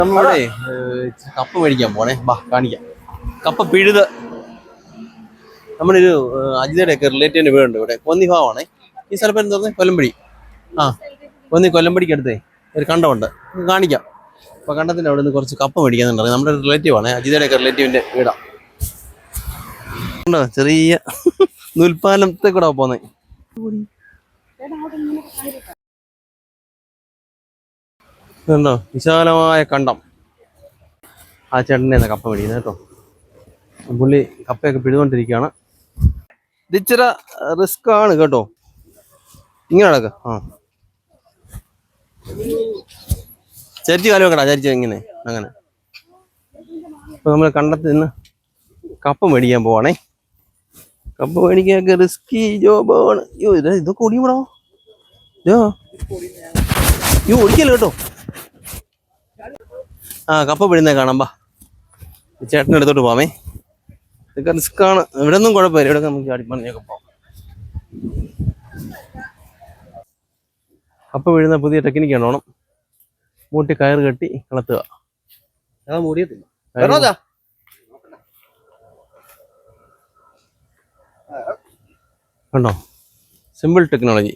നമ്മളിവിടെ കപ്പ മേടിക്കാൻ പോണേ, ബാ കാണിക്കാം. കപ്പ പിഴുത് നമ്മുടെ ഒരു അജിതയുടെ ഒക്കെ റിലേറ്റീവിന്റെ വീടുണ്ട് ഇവിടെ, കൊന്നി ഭാഗമാണേ. ഈ സ്ഥലം എന്താ പറഞ്ഞത്? കൊല്ലമ്പടി. ആ, കൊല്ലമ്പടിക്ക് അടുത്തേ ഒരു കണ്ടമുണ്ട്, കാണിക്കാം. അപ്പൊ കണ്ടത്തിന്റെ അവിടെ നിന്ന് കുറച്ച് കപ്പ മേടിക്കാന്നുണ്ട്. നമ്മുടെ റിലേറ്റീവ് ആണ്, അജിതയുടെ ഒക്കെ റിലേറ്റീവിന്റെ വീടാ. ചെറിയ നൂൽപ്പാലത്തെ കൂടെ പോന്നേ. ഇതുണ്ടോ വിശാലമായ കണ്ടം. ആ ചേട്ടനെ കപ്പ മേടിക്കുന്നത് കേട്ടോ. പുള്ളി കപ്പയൊക്കെ പിഴുതുകൊണ്ടിരിക്കുകയാണ്. ഇതിച്ചിര റിസ്ക് ആണ് കേട്ടോ. ഇങ്ങനെ നടക്ക. ആ ചരിച്ച് കാലം വെക്കടാ, ചരിച്ച് ഇങ്ങനെ അങ്ങനെ. അപ്പൊ നമ്മൾ കണ്ടത്തിൽ നിന്ന് കപ്പ മേടിക്കാൻ പോവാണേ. കപ്പ മേടിക്കാനൊക്കെ റിസ്കി ജോബാണ്. അയ്യോ ഇതൊക്കെ ഓടിയൂടാ. അയ്യോ ഓടിക്കല്ലോ കേട്ടോ. ആ കപ്പ പിഴുന്നേ കാണാം, ബാ ചേട്ടൻ്റെ അടുത്തോട്ട് പോവാമേ. ഇതൊക്കെ റിസ്ക്കാണ്. ഇവിടെ ഒന്നും കുഴപ്പമില്ല, ഇവിടെ നമുക്ക് ചാടിപ്പണിയൊക്കെ പോവാം. കപ്പ പിഴുന്ന പുതിയ ടെക്നിക്കാണ്. ഓണം മൂട്ടി കയറ് കെട്ടി കളത്തുക. കണ്ടോ, സിമ്പിൾ ടെക്നോളജി.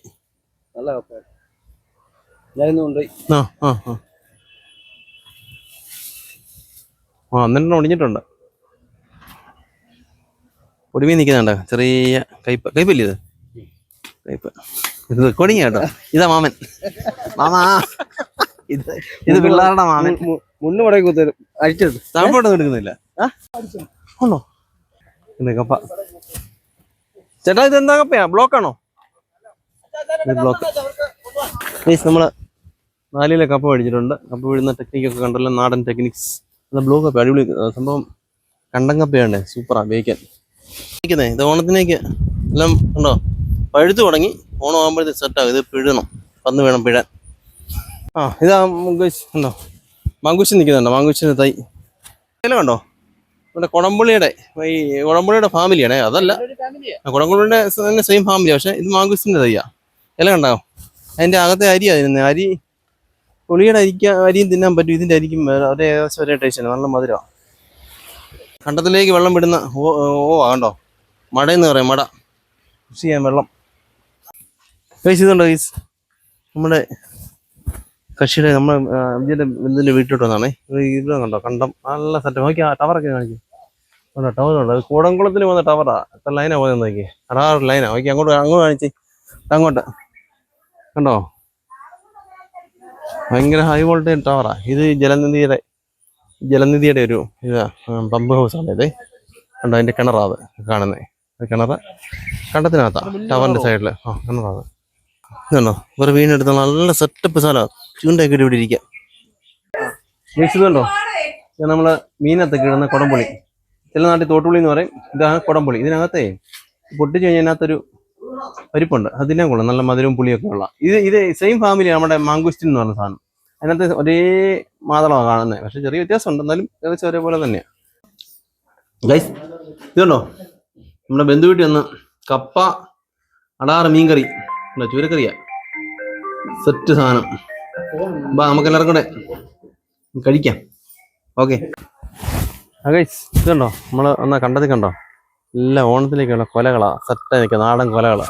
അന്നെണ്ണം ഒടിഞ്ഞിട്ടുണ്ട്. ഒടിമീൻ നിൽക്കുന്നുണ്ട്, ചെറിയ കയ്പല്ലേ ഇത്? കയ്പ് ഇത് റെക്കോർഡിങ് കേട്ടോ. ഇതാ മാമൻ, മാമാ ഇത് പിള്ളേരുടെ മാമൻ. മുന്നു പടക്കി കുത്തരും അഴിച്ചെടുത്ത് താമ്പോട്ടൊന്നും എടുക്കുന്നില്ല. ആണോ കപ്പ? ചേട്ടാ ഇതെന്താ കപ്പയാ? ബ്ലോക്കാണോ? ബ്ലോക്ക്. നമ്മള് 4 കിലോ കപ്പ മേടിച്ചിട്ടുണ്ട്. കപ്പ വീഴുന്ന ടെക്നിക്കൊക്കെ കണ്ടല്ലോ, നാടൻ ടെക്നിക്സ്. ബ്ലോക്ക് കപ്പ അടിപൊളി സംഭവം. കണ്ടം കപ്പയുണ്ട്, സൂപ്പറാ ഉപയോഗിക്കാൻ. ഇത് ഓണത്തിനേക്ക് എല്ലാം ഉണ്ടോ, പഴുത്തു തുടങ്ങി. ഓണം ആകുമ്പോഴത്തേക്ക് സെറ്റാകും. ഇത് പിഴണം, വന്ന് വേണം പിഴാൻ. ആ ഇതാ മങ്കൂസ് ഉണ്ടോ, മാങ്കൂശ് നിൽക്കുന്നുണ്ടോ? മാങ്കൂശിൻ്റെ തൈ ഇല കണ്ടോ? നമ്മുടെ കുടംപുള്ളിയുടെ ഫാമിലിയാണേ. അതല്ല, കുടംപുള്ളിയുടെ തന്നെ സെയിം ഫാമിലിയാണ്, പക്ഷെ ഇത് മാങ്കൂസിൻ്റെ തൈയാ. ഇല കണ്ടോ? അതിൻ്റെ അകത്തെ അരിയാ തിന്നുന്നത്. അരി പുളിയുടെ അരിയും തിന്നാൻ പറ്റും, ഇതിൻ്റെ അരിക്കും ഒരേ ഏകദേശം ഒരേ ടേസ്റ്റാണ്, നല്ല മധുരമാണ്. കണ്ടത്തിലേക്ക് വെള്ളം വിടുന്ന കണ്ടോ, മടയെന്ന് പറയാം, മട. കൃഷി ചെയ്യാൻ വെള്ളം ഇതുണ്ടോ ഗൈസ്? നമ്മുടെ കൃഷിയുടെ ഇതിൻ്റെ വീട്ടിലോട്ട് വന്നാണേ. ഇവിടെ കണ്ടോ കണ്ടം, നല്ല സെറ്റ്. നോക്കി ആ ടവറൊക്കെ കാണിക്കും കണ്ടോ, ടവറുണ്ട്. അത് കൂടംകുളത്തിൽ വന്ന ടവറാ. എത്ര ലൈനാണ് പോയത് നോക്കി, 6 ലൈനാണ്. നോക്കി അങ്ങോട്ട് കാണിച്ച് അങ്ങോട്ട് കണ്ടോ, ഭയങ്കര ഹൈ വോൾട്ടേജ് ടവറാ ഇത്. ജലനിധിയുടെ ഒരു ഇതാ, പമ്പ് ഹൗസാണ് ഇത്. കണ്ടോ അതിൻ്റെ കിണറാത് കാണുന്നത്. കിണറ് കണ്ടത്തിനകത്താ, ടവറിൻ്റെ സൈഡിൽ. കിണറാത് ഇതുണ്ടോ. ഇവർ വീണെടുത്ത നല്ല സെറ്റപ്പ് സ്ഥലമാണ്. ചൂണ്ടയൊക്കെ ഇവിടെ ഇരിക്കാം. ഇതുണ്ടോ, നമ്മള് മീനകത്തൊക്കെ ഇടുന്ന കുടംപുളി. ചില നാട്ടിൽ തോട്ടുപുളി എന്ന് പറയും, ഇതാണ് കുടംപുളി. ഇതിനകത്തെ പൊട്ടിച്ച് കഴിഞ്ഞാൽ ഇതിനകത്തൊരു പരിപ്പുണ്ട്, അതിനെ കൊള്ളും, നല്ല മധുരവും പുളിയൊക്കെ ഉള്ള. ഇത് സെയിം ഫാമിലി നമ്മുടെ മാങ്കുസ്റ്റിൻ എന്ന് പറഞ്ഞ സാധനം. അതിനകത്ത് ഒരേ മാതളമാണ് കാണുന്നത്, പക്ഷെ ചെറിയ വ്യത്യാസമുണ്ട്, എന്നാലും ഏകദേശം ഒരേപോലെ തന്നെയാണ്. ഗൈസ് ഇതുണ്ടോ, നമ്മുടെ ബന്ധു വീട്ടിൽ വന്ന് കപ്പ, അടാറ് മീൻകറി, ചൂരക്കറിയാ, സെറ്റ് സാധനം. നമുക്ക് എല്ലാവർക്കും കൂടെ കഴിക്കാം. ഓക്കെ ഗൈസ് ഇതുണ്ടോ, നമ്മൾ എന്നാ കണ്ടത് കണ്ടോ, എല്ലാം ഓണത്തിലേക്കുള്ള കൊലകളാ, സെറ്റായി നിൽക്കുക, നാടൻ കൊലകളാ.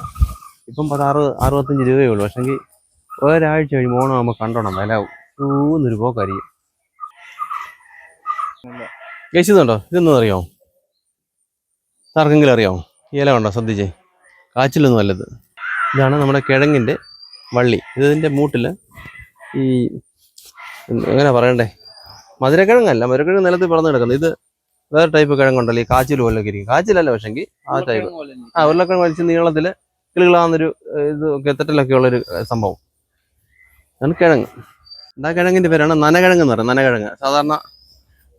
ഇപ്പം 65 രൂപയേ ഉള്ളൂ, പക്ഷെങ്കിൽ ഒരാഴ്ച കഴിയുമ്പോൾ ഓണം ആകുമ്പോൾ കണ്ടോണം വിലാവും. ഊന്നൊരു പോക്കായിരിക്കും. ഗൈസ് ഇതുണ്ടോ, ഇതൊന്നും അറിയാമോ? ആർക്കെങ്കിലും അറിയാമോ? ഇല ഉണ്ടോ? ശ്രദ്ധിച്ചേ, കാച്ചിലൊന്നും അല്ലത്. ഇതാണ് നമ്മുടെ കിഴങ്ങിൻ്റെ വള്ളി. ഇതിൻ്റെ മൂട്ടിൽ ഈ എങ്ങനെ പറയണ്ടേ, മധുരക്കിഴങ്ങല്ല, മധുരക്കിഴങ്ങ് നിലത്ത് പറന്ന് കിടക്കുന്നത്. ഇത് വേറെ ടൈപ്പ് കിഴങ്ങുണ്ടല്ലോ, ഈ കാച്ചിൽ പോലൊക്കെ ഇരിക്കും. കാച്ചിലല്ല, പക്ഷെങ്കിൽ ആ ടൈപ്പ്. ഉരുളക്കിഴങ്ങ് വലിച്ച് നീളത്തിൽ കിളുകളാന്നൊരു ഇത് കെത്തട്ടിലൊക്കെ ഉള്ളൊരു സംഭവം. അതാണ് കിഴങ്ങ്. ആ കിഴങ്ങിൻ്റെ പേരാണ് നനകിഴങ്ങ് എന്ന് പറയുന്നത്. നനകിഴങ്ങ് സാധാരണ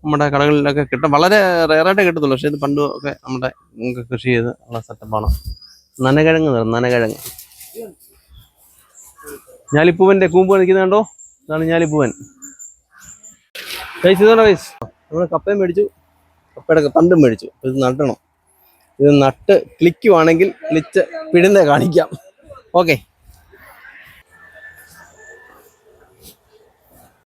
നമ്മുടെ കടകളിലൊക്കെ കിട്ടും, വളരെ റെയറായിട്ടേ കിട്ടത്തുള്ളൂ. പക്ഷേ ഇത് പണ്ടും ഒക്കെ നമ്മുടെ കൃഷി ചെയ്ത് ഉള്ള സെറ്റപ്പാണ്. നനകിഴങ്ങ് എന്ന് പറയുന്നത്, നനകിഴങ്ങ്. ഞാലിപ്പൂവൻ്റെ കൂമ്പ് നിൽക്കുന്നുണ്ടോ, ഇതാണ് ഞാലിപ്പൂവൻ. കഴിച്ചതുകൊണ്ടോ കഴിച്ച് നമ്മൾ കപ്പയും മേടിച്ചു, കപ്പയുടെ തണ്ടും മേടിച്ചു. ഇത് നടണം. ഇത് നട്ട് ക്ലിക്കുവാണെങ്കിൽ ക്ലിച്ച് പിഴുന്നേ കാണിക്കാം. ഓക്കെ.